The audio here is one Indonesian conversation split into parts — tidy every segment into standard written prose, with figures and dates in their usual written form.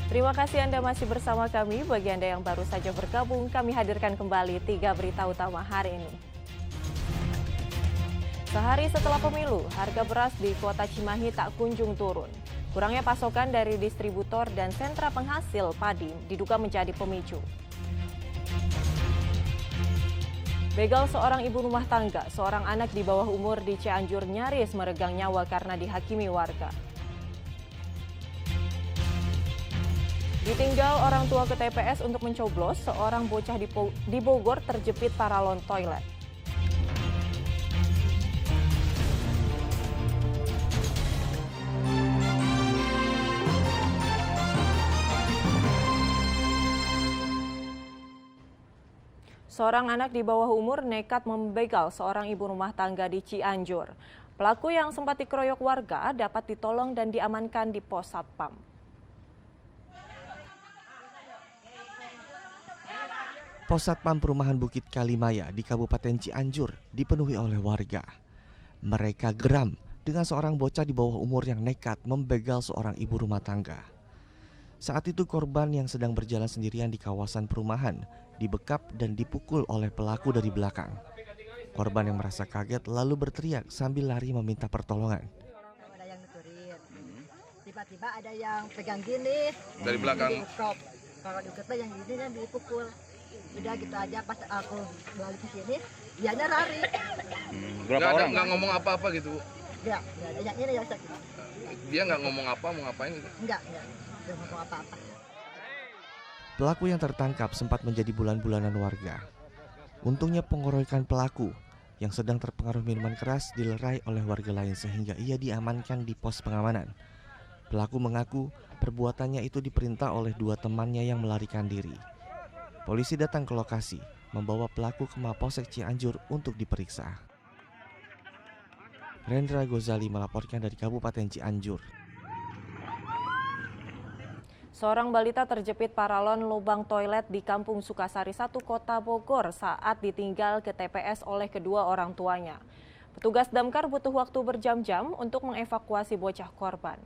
Terima kasih Anda masih bersama kami. Bagi Anda yang baru saja bergabung, kami hadirkan kembali 3 berita utama hari ini. Sehari setelah pemilu, harga beras di Kota Cimahi tak kunjung turun. Kurangnya pasokan dari distributor dan sentra penghasil padi diduga menjadi pemicu. Begal seorang ibu rumah tangga, seorang anak di bawah umur di Cianjur nyaris meregang nyawa karena dihakimi warga. Ditinggal orang tua ke TPS untuk mencoblos, seorang bocah di Bogor terjepit paralon toilet. Seorang anak di bawah umur nekat membegal seorang ibu rumah tangga di Cianjur. Pelaku yang sempat dikeroyok warga dapat ditolong dan diamankan di pos Satpam. Pos Satpam Perumahan Bukit Kalimaya di Kabupaten Cianjur dipenuhi oleh warga. Mereka geram dengan seorang bocah di bawah umur yang nekat membegal seorang ibu rumah tangga. Saat itu korban yang sedang berjalan sendirian di kawasan perumahan dibekap dan dipukul oleh pelaku dari belakang. Korban yang merasa kaget lalu berteriak sambil lari meminta pertolongan. Ada yang nuturin, tiba-tiba ada yang pegang gini dari belakang. Kalau deket yang gini yang dipukul. Udah gitu aja, pas aku balik ke sini, dianya lari. Berapa orang? Nggak ngomong apa-apa gitu? Enggak, yang ini yang sakit. Dia nggak ngomong apa, mau ngapain gitu? Enggak ngomong apa-apa. Pelaku yang tertangkap sempat menjadi bulan-bulanan warga. Untungnya pengeroyokan pelaku yang sedang terpengaruh minuman keras dilerai oleh warga lain sehingga ia diamankan di pos pengamanan. Pelaku mengaku perbuatannya itu diperintah oleh dua temannya yang melarikan diri. Polisi datang ke lokasi, membawa pelaku ke Mapolsek Cianjur untuk diperiksa. Rendra Gozali melaporkan dari Kabupaten Cianjur. Seorang balita terjepit paralon lubang toilet di Kampung Sukasari 1 Kota Bogor saat ditinggal ke TPS oleh kedua orang tuanya. Petugas damkar butuh waktu berjam-jam untuk mengevakuasi bocah korban.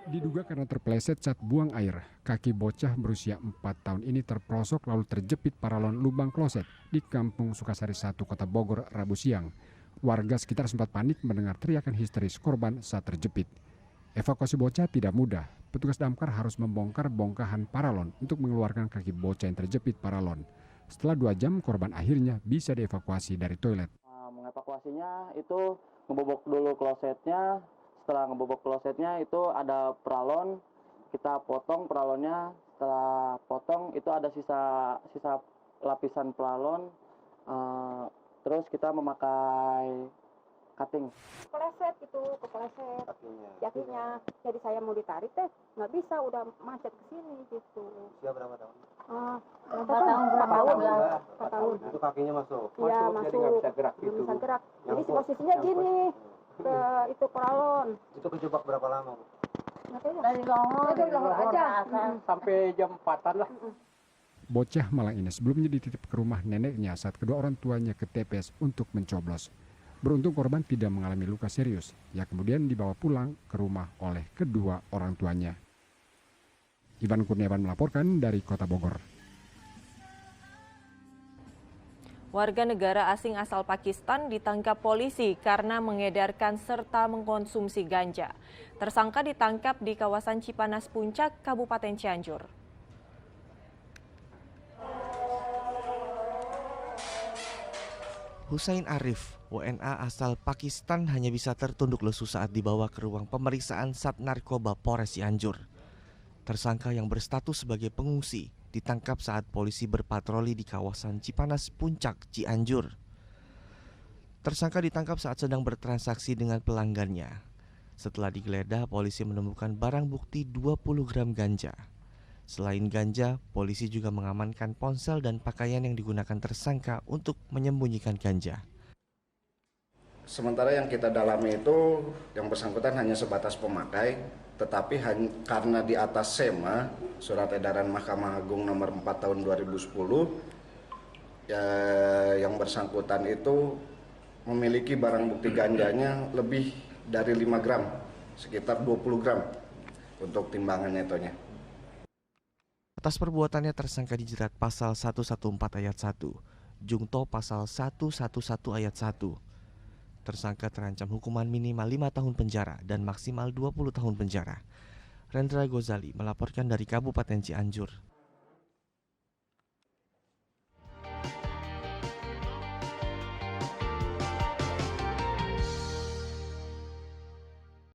Diduga karena terpeleset saat buang air, kaki bocah berusia 4 tahun ini terprosok lalu terjepit paralon lubang kloset di Kampung Sukasari 1 Kota Bogor Rabu siang. Warga sekitar sempat panik mendengar teriakan histeris korban saat terjepit. Evakuasi bocah tidak mudah. Petugas damkar harus membongkar bongkahan paralon untuk mengeluarkan kaki bocah yang terjepit paralon. Setelah 2 jam, korban akhirnya bisa dievakuasi dari toilet. Mengevakuasinya itu ngebobok dulu klosetnya. Setelah ngebobok klosetnya itu ada paralon. Kita potong paralonnya. Setelah potong itu ada sisa lapisan paralon. Terus kita memakai cutting. Kepleset kakinya. Jadi saya mau ditarik nggak bisa, udah macet ke sini gitu. Usia berapa tahun? 4 tahun ya. 4 tahun. Itu kakinya masuk. Iya, Jadi nggak bisa gerak gitu. Bisa gerak. Jadi posisinya gini ke itu paralon. Itu kejebak berapa lama? Dari longor aja. Sampai jam 4-an lah. Bocah malang ini sebelumnya dititip ke rumah neneknya saat kedua orang tuanya ke TPS untuk mencoblos. Beruntung korban tidak mengalami luka serius. Ia kemudian dibawa pulang ke rumah oleh kedua orang tuanya. Ivan Kurniawan melaporkan dari Kota Bogor. Warga negara asing asal Pakistan ditangkap polisi karena mengedarkan serta mengkonsumsi ganja. Tersangka ditangkap di kawasan Cipanas Puncak, Kabupaten Cianjur. Hussein Arif, WNA asal Pakistan hanya bisa tertunduk lesu saat dibawa ke ruang pemeriksaan Sat Narkoba Polres Cianjur. Tersangka yang berstatus sebagai pengungsi ditangkap saat polisi berpatroli di kawasan Cipanas Puncak, Cianjur. Tersangka ditangkap saat sedang bertransaksi dengan pelanggannya. Setelah digeledah, polisi menemukan barang bukti 20 gram ganja. Selain ganja, polisi juga mengamankan ponsel dan pakaian yang digunakan tersangka untuk menyembunyikan ganja. Sementara yang kita dalami itu yang bersangkutan hanya sebatas pemakai, tetapi karena di atas SEMA, Surat Edaran Mahkamah Agung nomor 4 tahun 2010, yang bersangkutan itu memiliki barang bukti ganjanya lebih dari 5 gram, sekitar 20 gram untuk timbangan netonya. Atas perbuatannya tersangka dijerat pasal 114 ayat 1, Jungto pasal 111 ayat 1. Tersangka terancam hukuman minimal 5 tahun penjara dan maksimal 20 tahun penjara. Rendra Gozali melaporkan dari Kabupaten Cianjur.